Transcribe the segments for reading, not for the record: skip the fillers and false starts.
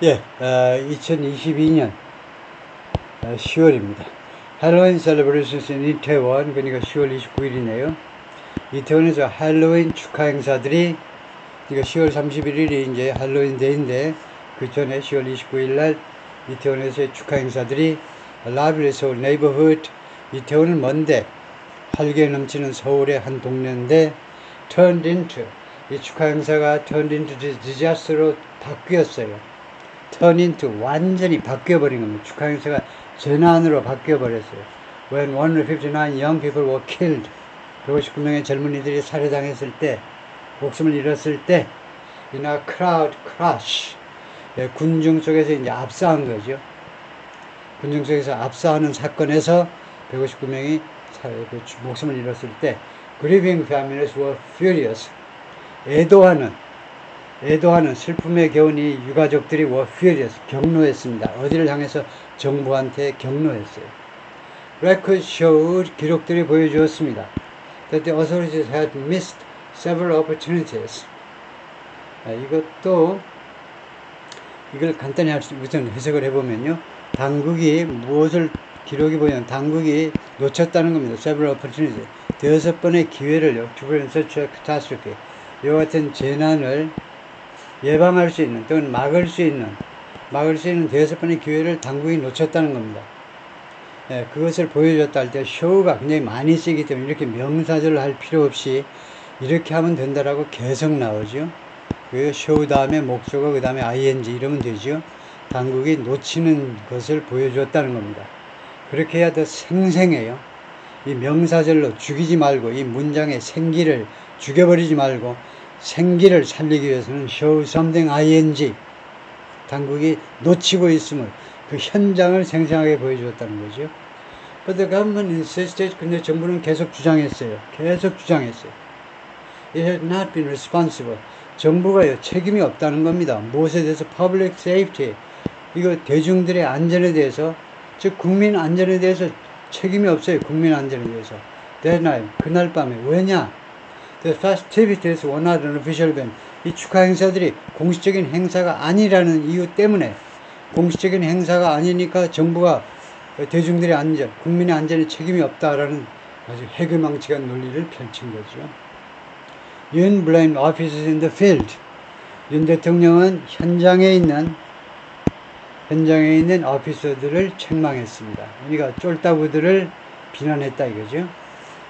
예, 2022년 10월입니다. 할로윈 셀러브레이션스 in 이태원, 그러니까 10월 29일이네요. 이태원에서 할로윈 축하 행사들이, 그러니까 10월 31일이 이제 할로윈 데이인데, 그 전에 10월 29일 날 이태원에서의 축하 행사들이 라빌리 서울 네이버후드, 이태원은 먼데 활기에 넘치는 서울의 한 동네인데 turned into, 이 축하 행사가 turned into disaster로 바뀌었어요. turn into, 완전히 바뀌어버린 겁니다. 축하 행사가 재난으로 바뀌어버렸어요. When 159 young people were killed, 159명의 젊은이들이 살해당했을 때, 목숨을 잃었을 때, in a crowd crash, 군중 속에서 이제 압사한 거죠. 군중 속에서 압사하는 사건에서 159명이 목숨을 잃었을 때, grieving families were furious, 애도하는 슬픔에 겨운 이 유가족들이 were furious, 경노했습니다. 어디를 향해서? 정부한테 경노했어요. Records showed, 기록들이 보여주었습니다. that the authorities had missed several opportunities. 이걸 간단히 우선 해석을 해보면요. 당국이 기록이 보면 당국이 놓쳤다는 겁니다. several opportunities. 6번의 기회를요. to prevent such a catastrophe. 이와 같은 재난을 예방할 수 있는 또는 막을 수 있는 6번의 기회를 당국이 놓쳤다는 겁니다. 그것을 보여줬다 할 때 show가 굉장히 많이 쓰기 때문에 이렇게 명사절을 할 필요 없이 이렇게 하면 된다라고 계속 나오죠. 그 show 다음에 목적어 그 다음에 ing 이러면 되죠. 당국이 놓치는 것을 보여줬다는 겁니다. 그렇게 해야 더 생생해요. 이 명사절로 죽이지 말고 이 문장의 생기를 죽여버리지 말고 생기를 살리기 위해서는 show something ing, 당국이 놓치고 있음을 그 현장을 생생하게 보여주었다는 거죠. But the government insisted, 근데 정부는 계속 주장했어요. It had not been responsible. 정부가요, 책임이 없다는 겁니다. 무엇에 대해서? Public safety. 이거 대중들의 안전에 대해서, 즉 국민 안전에 대해서 책임이 없어요. 국민 안전에 대해서. That night, 그날 밤에. 왜냐? The festivities were not an official event. 이 축하 행사들이 공식적인 행사가 아니라는 이유 때문에, 공식적인 행사가 아니니까 정부가 대중들의 안전, 국민의 안전에 책임이 없다라는 아주 해괴망측한 논리를 펼친 거죠. Yoon blamed officers in the field. 윤 대통령은 현장에 있는 오피서들을 책망했습니다. 그러니까 쫄따구들을 비난했다 이거죠.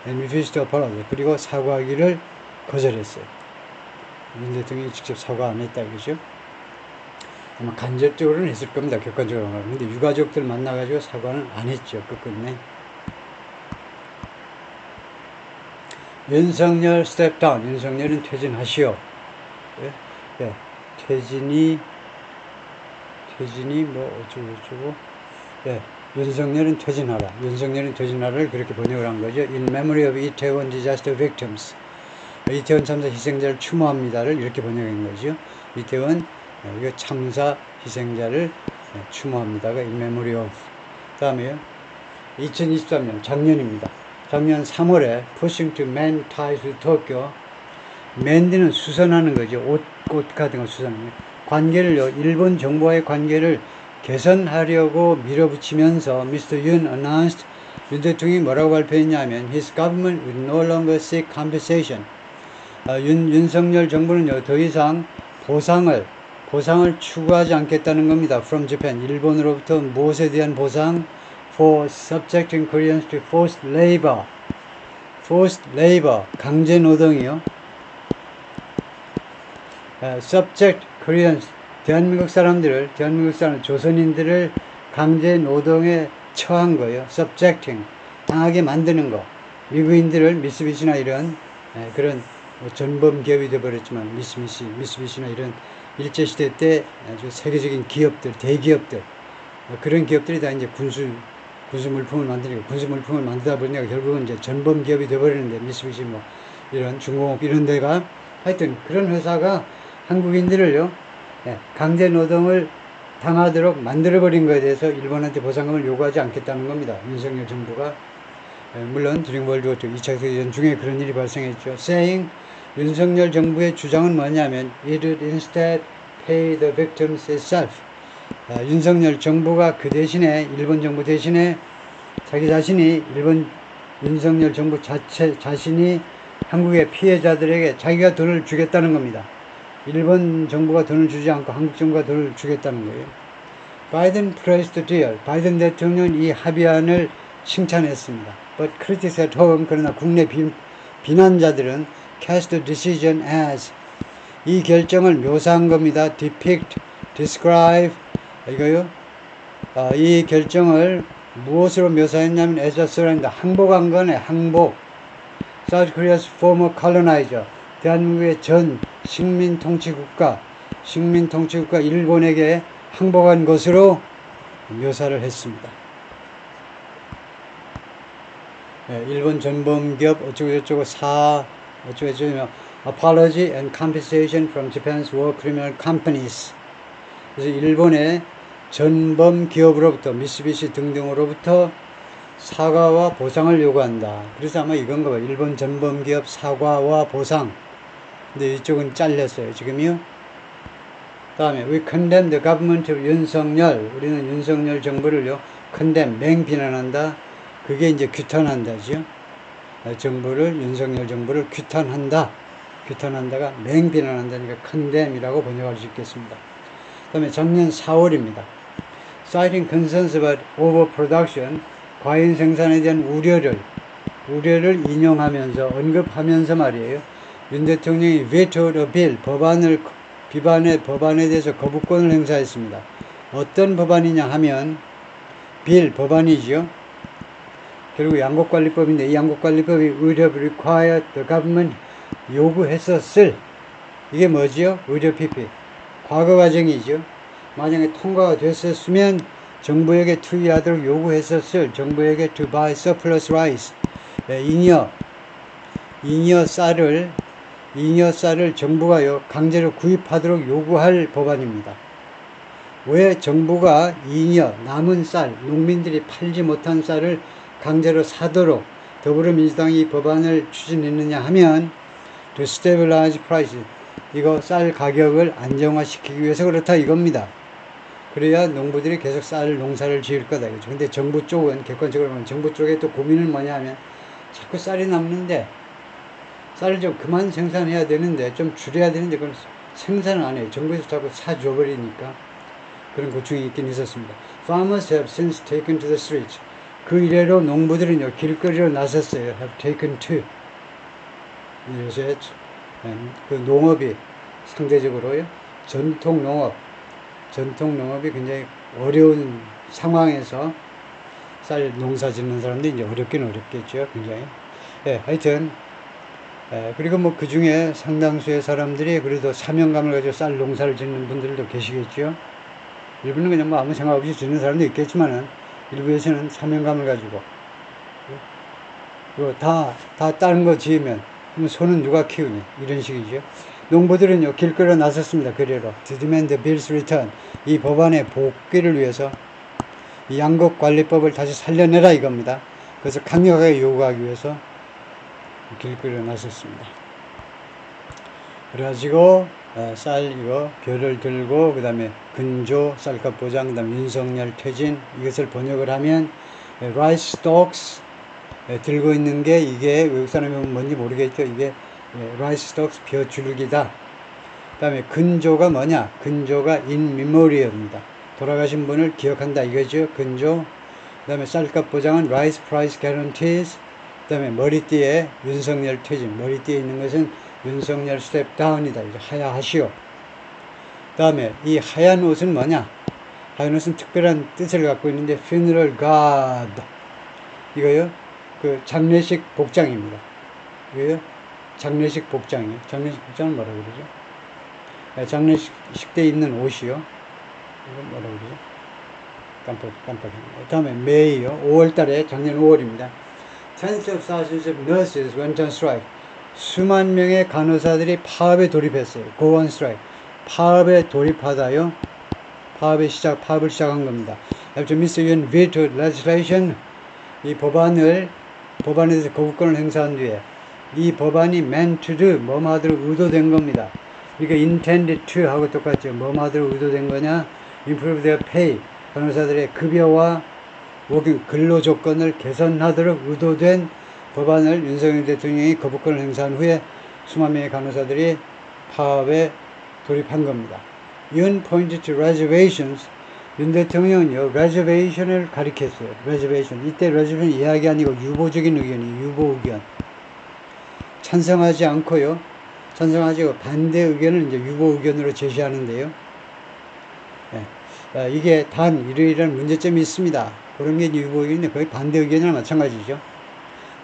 And refused to apologize. 그리고 사과하기를 거절했어요. 윤 대통령이 직접 사과 안 했다 이거죠. 아마 간접적으로는 했을 겁니다. 객관적으로 말하면. 근데 유가족들 만나가지고 사과는 안 했죠. 끝끝내. 윤석열 step down. 윤석열은 퇴진하시오. 퇴진이 뭐 어쩌고. 윤석열은 퇴진하라를 그렇게 번역을 한 거죠. In memory of Itaewon disaster victims. 이태원 참사 희생자를 추모합니다를 이렇게 번역한 거죠. 이태원 이거 참사 희생자를 추모합니다가 in memory of. 다음에요. 2023년 작년입니다. 작년 3월에 pushing to mend ties with Tokyo. mend는 수선하는 거죠. 옷 같은 거 수선하는 관계를요. 일본 정부와의 관계를 개선하려고 밀어붙이면서 Mr. Yoon announced, 윤 대통령이 뭐라고 발표했냐면 His government will no longer seek compensation. 윤석열 정부는요. 더 이상 보상을 추구하지 않겠다는 겁니다. From Japan, 일본으로부터 무엇에 대한 보상? For subjecting Koreans to forced labor. 강제 노동이요. Subject Koreans, 대한민국 조선인들을 강제 노동에 처한 거예요. Subjecting, 당하게 만드는 거. 미국인들을 미쓰비시나 이런 그런 전범 기업이 되어버렸지만 미쓰비시나 이런 일제시대 때 아주 세계적인 기업들, 대기업들, 그런 기업들이 다 이제 군수 물품을 만들다 보니까 결국은 이제 전범 기업이 되어버리는데 미쓰비시 뭐 이런 중공업 이런 데가 하여튼 그런 회사가 한국인들을요, 강제 노동을 당하도록 만들어버린 것에 대해서 일본한테 보상금을 요구하지 않겠다는 겁니다. 윤석열 정부가. 물론 드링 월드 2차 세계대전 중에 그런 일이 발생했죠. saying, 윤석열 정부의 주장은 뭐냐면 it would instead pay the victims itself. 윤석열 정부가 그 대신에 일본 정부 대신에 자기 자신이 윤석열 정부 자신이 한국의 피해자들에게 자기가 돈을 주겠다는 겁니다. 일본 정부가 돈을 주지 않고 한국 정부가 돈을 주겠다는 거예요. 바이든 praised the deal. 바이든 대통령은 이 합의안을 칭찬했습니다. But critics at home, 그러나 국내 비난자들은 cast the decision as, 이 결정을 묘사한 겁니다. depict, describe, 이거요. 이 결정을 무엇으로 묘사했냐면 as a surrender, 항복한 거네. 항복. South Korea's former colonizer, 대한민국의 전 식민 통치국가 일본에게 항복한 것으로 묘사를 했습니다. 일본 전범기업 어쩌고저쩌고 어쩌고저쩌고 apology and compensation from Japan's war criminal companies. 그래서 일본의 전범 기업으로부터 미쓰비시 등등으로부터 사과와 보상을 요구한다. 그래서 아마 이건가 봐요. 일본 전범 기업 사과와 보상. 근데 이쪽은 잘렸어요. 지금요. 다음에 we condemn the government of 윤석열. 우리는 윤석열 정부를요. condemn, 맹비난한다. 그게 이제 규탄한다죠. 윤석열 정부를 규탄한다. 규탄한다가 맹비난한다니까 condemn이라고 번역할 수 있겠습니다. 그 다음에 작년 4월입니다. Citing concerns about overproduction, 과잉 생산에 대한 우려를 인용하면서 언급하면서 말이에요. 윤 대통령이 vetoed a bill, 법안에 대해서 거부권을 행사했습니다. 어떤 법안이냐 하면 법안이죠. 결국 양곡관리법인데 이 양곡관리법이 would have required the government, 요구했었을, 이게 뭐지요? would have pp, 과거 과정이죠. 만약에 통과가 됐었으면 정부에게 투입하도록 요구했었을, 정부에게 to buy surplus rice, 잉여 쌀을 정부가요 강제로 구입하도록 요구할 법안입니다. 왜 정부가 남은 쌀, 농민들이 팔지 못한 쌀을 강제로 사도록 더불어민주당이 이 법안을 추진했느냐 하면 to stabilize prices, 이거 쌀 가격을 안정화시키기 위해서 그렇다 이겁니다. 그래야 농부들이 계속 쌀 농사를 지을 거다 이거죠. 근데 정부 쪽은 객관적으로 보면 정부 쪽에 또 고민은 뭐냐 하면 자꾸 쌀이 남는데 쌀을 좀 그만 생산해야 되는데 좀 줄여야 되는데 그걸 생산을 안 해요. 정부에서 자꾸 사줘버리니까 그런 고충이 있긴 있었습니다. Farmers have since taken to the streets. 그 이래로 농부들은요 길거리로 나섰어요. have taken to. 요새 그 농업이 상대적으로요 전통 농업이 굉장히 어려운 상황에서 쌀 농사 짓는 사람들이 이제 어렵긴 어렵겠죠. 굉장히. 하여튼 그리고 뭐 그 중에 상당수의 사람들이 그래도 사명감을 가지고 쌀 농사를 짓는 분들도 계시겠죠. 일부는 그냥 뭐 아무 생각 없이 짓는 사람도 있겠지만은 일부에서는 사명감을 가지고 그리고 다 다른 거 지으면 그럼 소는 누가 키우니 이런 식이죠. 농부들은요 길거리에 나섰습니다. 그래로 to demand the bill's return, 이 법안의 복귀를 위해서 이 양곡관리법을 다시 살려내라 이겁니다. 그래서 강력하게 요구하기 위해서 길거리에 나섰습니다. 그래가지고 쌀 이거 별을 들고 그 다음에 근조 쌀값 보장 그 다음에 윤석열 퇴진, 이것을 번역을 하면 rice stalks, 들고 있는 게 이게 외국 사람이 뭔지 모르겠죠. 이게 rice stalks, 벼줄기다. 그 다음에 근조가 뭐냐, 근조가 in memoriam입니다. 돌아가신 분을 기억한다 이거죠. 근조. 그 다음에 쌀값 보장은 rice price guarantees. 그 다음에 머리띠에 윤석열 퇴진, 머리띠에 있는 것은 윤석열 스텝 다운이다. 이제 하야하시오. 그 다음에 이 하얀 옷은 뭐냐, 하얀 옷은 특별한 뜻을 갖고 있는데 funeral garb, 이거요 그 장례식 복장입니다. 이거요 장례식 복장이에요. 장례식 복장은 뭐라고 그러죠? 장례식 때 입는 옷이요. 이건 뭐라고 그러죠? 깜빡입니다. 그 다음에 May요. 5월달에 작년 5월입니다. Tens of thousands of nurses went on strike. 수만 명의 간호사들이 파업에 돌입했어요. Go on strike. 파업에 돌입하다요. 파업을 시작한 겁니다. After Mr. Yoon vetoed legislation, 이 법안에 대해서 거부권을 행사한 뒤에 이 법안이 meant to do, 뭐뭐하도록 의도된 겁니다. 그러니까 intended to 하고 똑같죠. 뭐뭐하도록 의도된 거냐, improve their pay, 간호사들의 급여와 근로 조건을 개선하도록 의도된 법안을 윤석열 대통령이 거부권을 행사한 후에 수만 명의 간호사들이 파업에 돌입한 겁니다. 윤 pointed to reservations. 윤 대통령은요, reservation을 가리켰어요. reservation. 이때 reservation 이야기 아니고 유보적인 의견이 유보 의견. 찬성하지 않고요. 찬성하지 않고 반대 의견을 이제 유보 의견으로 제시하는데요. 네. 이게 단 이러이러한 문제점이 있습니다. 그런 게 유보 의견인데 거의 반대 의견이랑 마찬가지죠.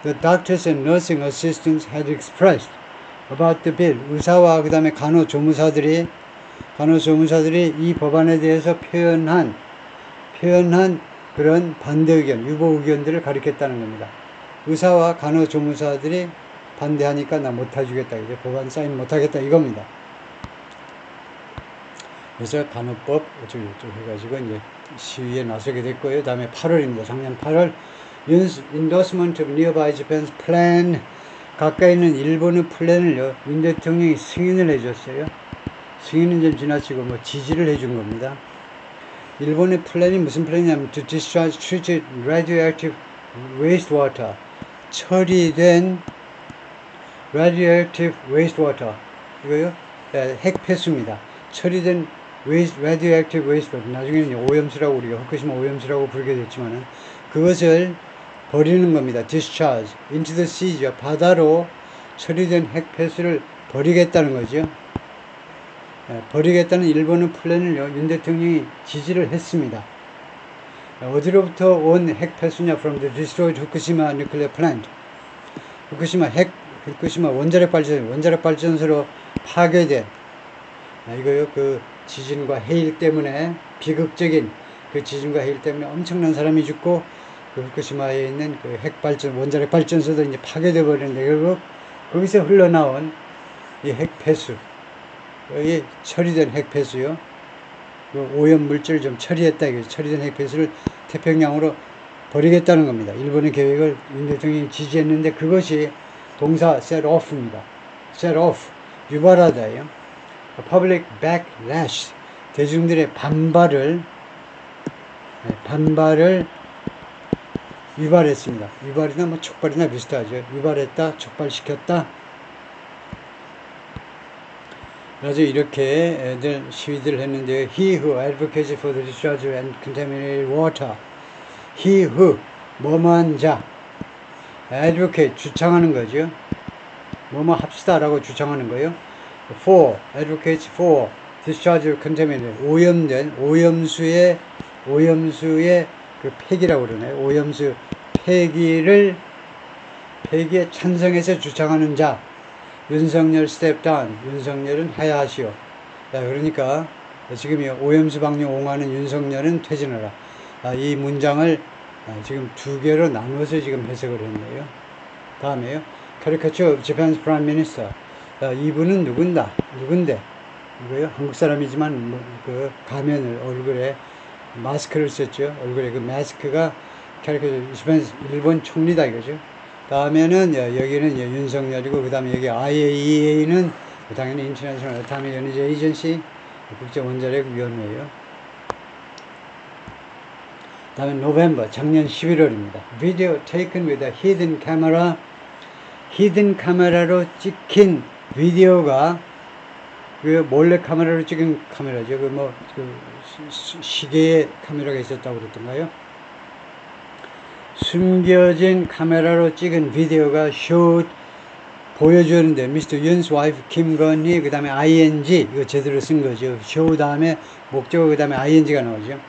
The doctors and nursing assistants had expressed about the bill. 의사와 그 다음에 간호조무사들이 이 법안에 대해서 표현한 그런 반대 의견, 유보 의견들을 가리켰다는 겁니다. 의사와 간호조무사들이 반대하니까 나 못해주겠다. 이제 법안 사인 못하겠다. 이겁니다. 그래서 간호법 어쩌고저쩌고 해가지고 이제 시위에 나서게 됐고요. 다음에 8월입니다. 작년 8월. endorsement of nearby Japan's plan. 가까이 있는 일본의 플랜을요, 윤 대통령이 승인을 해줬어요. 승인은 좀 지나치고 뭐 지지를 해준 겁니다. 일본의 플랜이 무슨 플랜이냐면 to discharge treated radioactive wastewater. 처리된 radioactive wastewater. 이거요, 핵폐수입니다. 처리된 radioactive wastewater. 나중에는 오염수라고 우리가 후쿠시마 오염수라고 부르게 됐지만은 그것을 버리는 겁니다. discharge into the sea죠. 바다로 처리된 핵폐수를 버리겠다는 거죠. 버리겠다는 일본의 플랜을요, 윤 대통령이 지지를 했습니다. 어디로부터 온 핵폐수냐? from the destroyed Fukushima nuclear plant. 후쿠시마 원자력 발전소로 파괴된, 이거요, 그 지진과 해일 때문에, 비극적인 그 지진과 해일 때문에 엄청난 사람이 죽고, 그 후쿠시마에 있는 그 원자력 발전소도 이제 파괴되어 버렸는데, 결국 거기서 흘러나온 이 핵폐수, 이 처리된 핵폐수요, 그 오염 물질을 좀 처리했다 이거죠. 처리된 핵폐수를 태평양으로 버리겠다는 겁니다. 일본의 계획을 윤 대통령이 지지했는데 그것이 동사 set off입니다. set off, 유발하다예요. public backlash, 대중들의 반발을 유발했습니다. 유발이나 뭐 촉발이나 비슷하죠. 유발했다, 촉발시켰다. 그래서 이렇게 애들 시위들을 했는데, he who advocates for the discharge and contaminated water. he who, 뭐뭐한 자. advocate, 주창하는 거죠. 뭐뭐 합시다 라고 주창하는 거예요. for, advocates for discharge of contaminated, 오염된, 오염수의 그 폐기라고 그러네요. 오염수 폐기에 찬성해서 주창하는 자. 윤석열 step down. 윤석열은 하야하시오. 그러니까 지금 오염수 방류 옹호하는 윤석열은 퇴진하라. 이 문장을 지금 두 개로 나눠서 지금 해석을 했네요. 다음에요. Caricature of Japan's Prime Minister. 이분은 누군데? 이거요. 한국 사람이지만 그 가면을 얼굴에 마스크를 썼죠. 얼굴에 그 마스크가 일본 총리다 이거죠. 다음에는 여기는 윤석열이고, 그 다음에 여기 IAEA는 당연히 International Atomic Energy Agency, 국제원자력위원회예요. 다음에 November, 작년 11월입니다. Video taken with a hidden camera. hidden 카메라로 찍힌 비디오가 그 몰래 카메라로 찍은 카메라죠. 시계의 카메라가 있었다고 그랬던가요? 숨겨진 카메라로 찍은 비디오가 보여주는데, 미스터 윤's wife 김건희, 그 다음에 ing, 이거 제대로 쓴 거죠. show 다음에 목적어, 그 다음에 ing가 나오죠.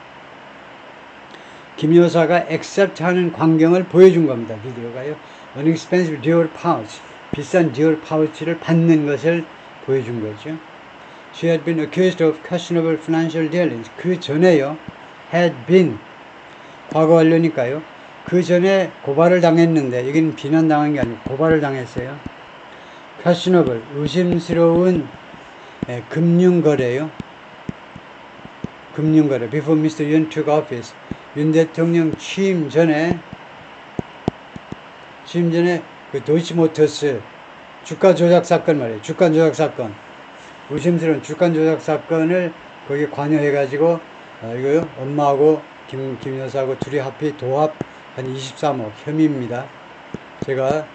김 여사가 accept 하는 광경을 보여준 겁니다. 비디오가요. An expensive Dior pouch, 비싼 디올 파우치를 받는 것을 보여준 거죠. She had been accused of questionable financial dealings. 그 전에요, had been, 과거 완료니까요. 그 전에 고발을 당했는데, 여기는 비난당한 게 아니고 고발을 당했어요. questionable, 의심스러운 금융거래요. 금융거래. Before Mr. Yoon took office. 윤 대통령 취임 전에 그 도이치모터스 주가 조작 사건 말이에요. 주가 조작 사건. 의심스러운 주가 조작 사건을 거기에 관여해가지고 이거요. 엄마하고 김 여사하고 둘이 합해 도합 한 23억 혐의입니다. 제가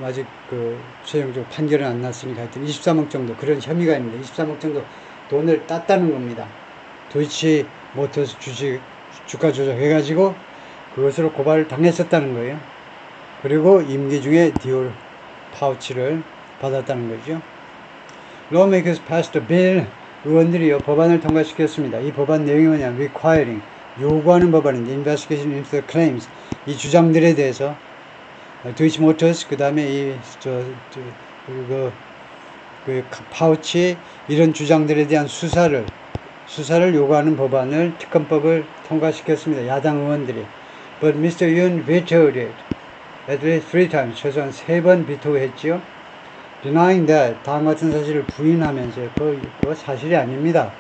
아직 그 최종적 판결은 안 났으니까 하여튼 23억 정도 그런 혐의가 있는데 23억 정도 돈을 땄다는 겁니다. 도이치 모터스 주가 조작해가지고 그것으로 고발을 당했었다는 거예요. 그리고 임기 중에 디올 파우치를 받았다는 거죠. Lawmakers passed a bill. 의원들이요 법안을 통과시켰습니다. 이 법안 내용이 뭐냐면 requiring 요구하는 법안인데 investigation into the claims 이 주장들에 대해서 도이치 모터스 그 다음에 그 파우치 이런 주장들에 대한 수사를 요구하는 법안을 특검법을 통과시켰습니다. 야당 의원들이. But Mr. Yoon vetoed it at least 3 times. 최소한 3번 비토했지요. Denying that 다음 같은 사실을 부인하면서 그거 사실이 아닙니다.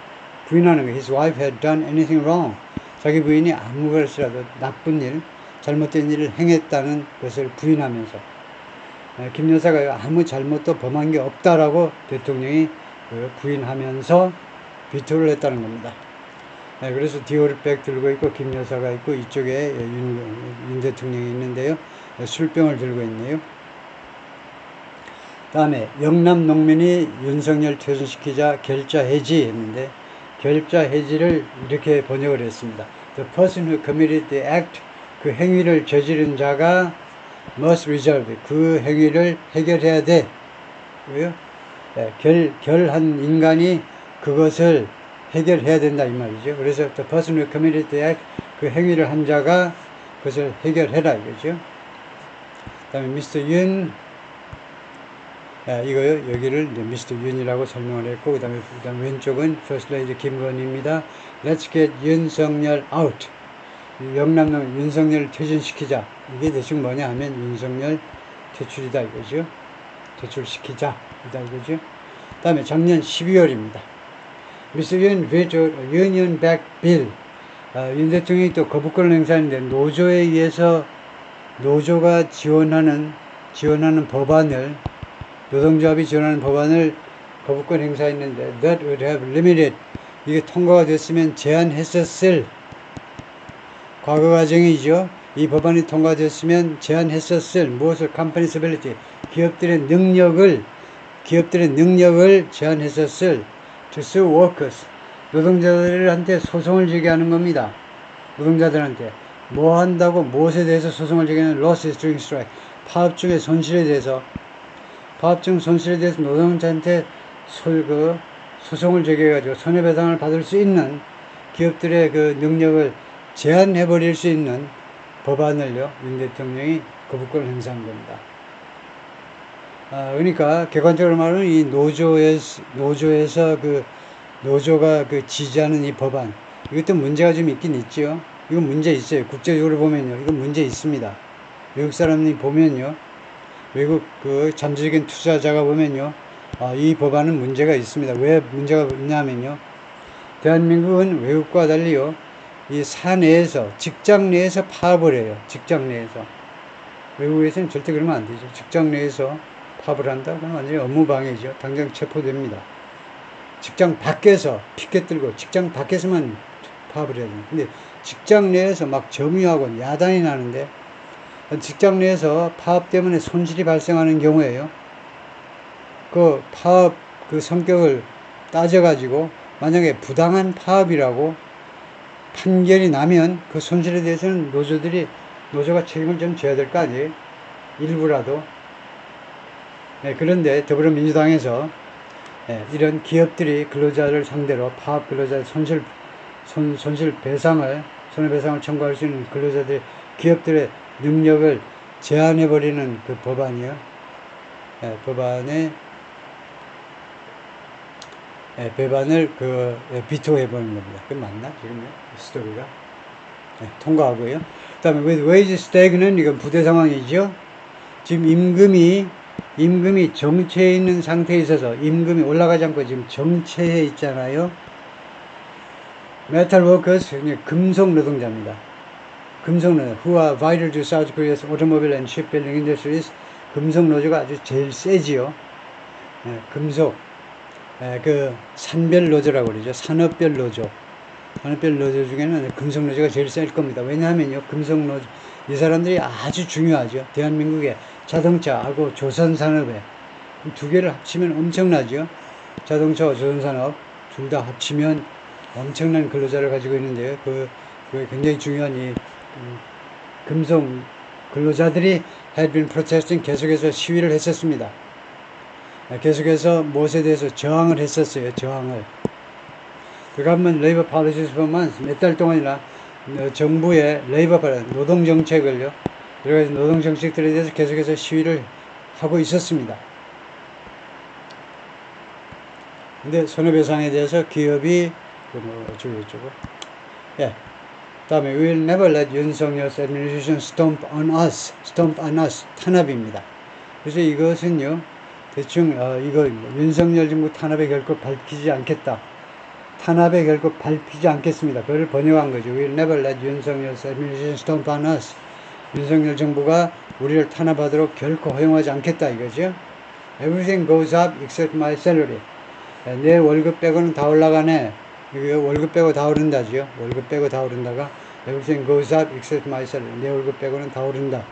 부인하는 거. His wife had done anything wrong. 자기 부인이 아무 것이라도 나쁜 일, 잘못된 일을 행했다는 것을 부인하면서 김 여사가 아무 잘못도 범한 게 없다라고 대통령이 부인하면서 비토를 했다는 겁니다. 그래서 디올백 들고 있고 김 여사가 있고 이쪽에 윤 대통령이 있는데요. 술병을 들고 있네요. 다음에 영남 농민이 윤석열 퇴진시키자 결자 해지 했는데 결자 해지를 이렇게 번역을 했습니다. The person who committed the act 그 행위를 저지른 자가 must resolve 그 행위를 해결해야 돼. 왜요? 결한 인간이 그것을 해결해야 된다 이 말이죠. 그래서 the person who committed the act 그 행위를 한 자가 그것을 해결해라 이거죠. 그다음에 Mr. 윤 이거요 여기를 이제 Mr. 윤이라고 설명을 했고 그다음에 왼쪽은 First Lady 김건희입니다. Let's get 윤석열 out. 영남농 윤석열을 퇴진시키자. 이게 대충 뭐냐 하면 윤석열 퇴출이다 이거죠. 퇴출시키자 이다 이거죠. 다음에 작년 12월입니다. Mr. Yoon vetoed Union Back Bill. 윤 대통령이 또 거부권을 행사했는데 노조에 의해서 노조가 지원하는 법안을 노동조합이 지원하는 법안을 거부권 행사했는데 that would have limited 이게 통과가 됐으면 제한했었을 과거 과정이죠. 이 법안이 통과됐으면 제한했었을 무엇을 company's ability 기업들의 능력을 제한했었을 to sue workers 노동자들한테 소송을 제기하는 겁니다. 노동자들한테 뭐 한다고 무엇에 대해서 소송을 제기하는 losses during strike 파업 중의 손실에 대해서 노동자한테 소송을 제기해가지고 손해배상을 받을 수 있는 기업들의 그 능력을 제한해버릴 수 있는 법안을요, 윤 대통령이 거부권을 행사한 겁니다. 그러니까, 객관적으로 말하면 이 노조에서 노조가 지지하는 이 법안, 이것도 문제가 좀 있긴 있죠. 이건 문제 있어요. 국제적으로 보면요. 이건 문제 있습니다. 외국 사람들이 보면요. 외국 잠재적인 투자자가 보면요. 이 법안은 문제가 있습니다. 왜 문제가 있냐면요. 대한민국은 외국과 달리요. 이 사내에서, 직장 내에서 파업을 해요. 직장 내에서. 외국에서는 절대 그러면 안 되죠. 직장 내에서 파업을 한다? 그러면 완전히 업무방해죠. 당장 체포됩니다. 직장 밖에서 피켓 들고 직장 밖에서만 파업을 해야 됩니다. 근데 직장 내에서 막 점유하고 야단이 나는데 직장 내에서 파업 때문에 손실이 발생하는 경우에요. 그 파업 성격을 따져가지고 만약에 부당한 파업이라고 판결이 나면 그 손실에 대해서는 노조가 책임을 좀 져야 될 거 아니에요? 일부라도. 그런데 더불어민주당에서 이런 기업들이 근로자를 상대로 파업 근로자의 손해배상을 청구할 수 있는 기업들의 능력을 제한해버리는 그 법안이요. 법안을 비토해버리는 겁니다. 그 맞나? 지금 스토리가? 통과하고요. 그 다음에 with wage stagnant 이건 부대 상황이죠. 지금 임금이 정체해 있는 상태에 있어서 임금이 올라가지 않고 지금 정체해 있잖아요. metal workers 금속 노동자입니다. 금속 노동 who are vital to South Korea's automobile and shipbuilding industries 금속 노조가 아주 제일 세지요. 금속 산별 노조라고 그러죠. 산업별 노조. 산업별 노조 중에는 금속 노조가 제일 셀 겁니다. 왜냐하면요, 금속 노조, 이 사람들이 아주 중요하죠. 대한민국의 자동차하고 조선산업에 두 개를 합치면 엄청나죠. 자동차와 조선산업 둘 다 합치면 엄청난 근로자를 가지고 있는데요. 그 굉장히 중요한 이 금속 근로자들이 had been protesting, 계속해서 시위를 했었습니다. 계속해서 무엇에 대해서 저항을 했었어요. 저항을. 그 government labor policies for months, 몇 달 동안이나 정부의 레이버 노동 정책을요, 여러 가지 노동 정책들에 대해서 계속해서 시위를 하고 있었습니다. 근데 손해배상에 대해서 기업이 어쩌고 예. 다음에 we'll never let 윤석열's administration stomp on us 탄압입니다. 그래서 이것은요 대충 이거 윤석열 정부 탄압에 결코 밟히지 않겠다. 탄압에 결코 밟히지 않겠습니다. 그걸 번역한 거죠. We'll never let 윤석열's administration stomp on us. 윤석열 정부가 우리를 탄압하도록 결코 허용하지 않겠다 이거죠. Everything goes up except my salary. 내 월급 빼고는 다 올라가네. 이거 월급 빼고 다 오른다죠. 월급 빼고 다 오른다가 everything goes up except my salary. 내 월급 빼고는 다 오른다.